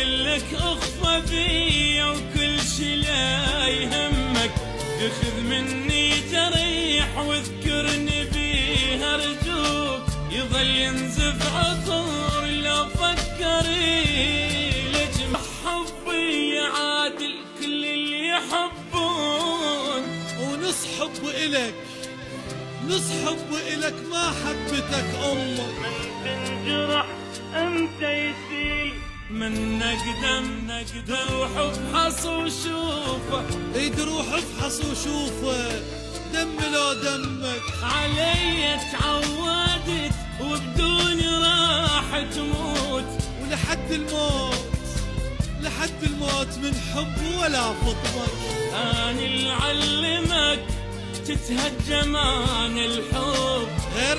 واقول لك اخفى بيا وكل شي لا يهمك، تاخذ مني جريح واذكرني بيه ارجوك، يظل ينزف عطر لو فكري لجمع حبي عادل كل اللي يحبون، ونصحب إلك نصحب إلك ما حبتك أمك. من تنجرح انت يسيل منك دم روح افحص وشوفه، روح افحص وشوفه دم لو دمك. علي تعودت وبدوني راح تموت، ولحد الموت لحد الموت من حب ولا فطمك. أنا اللي علمك تتهجم عن الحب، غير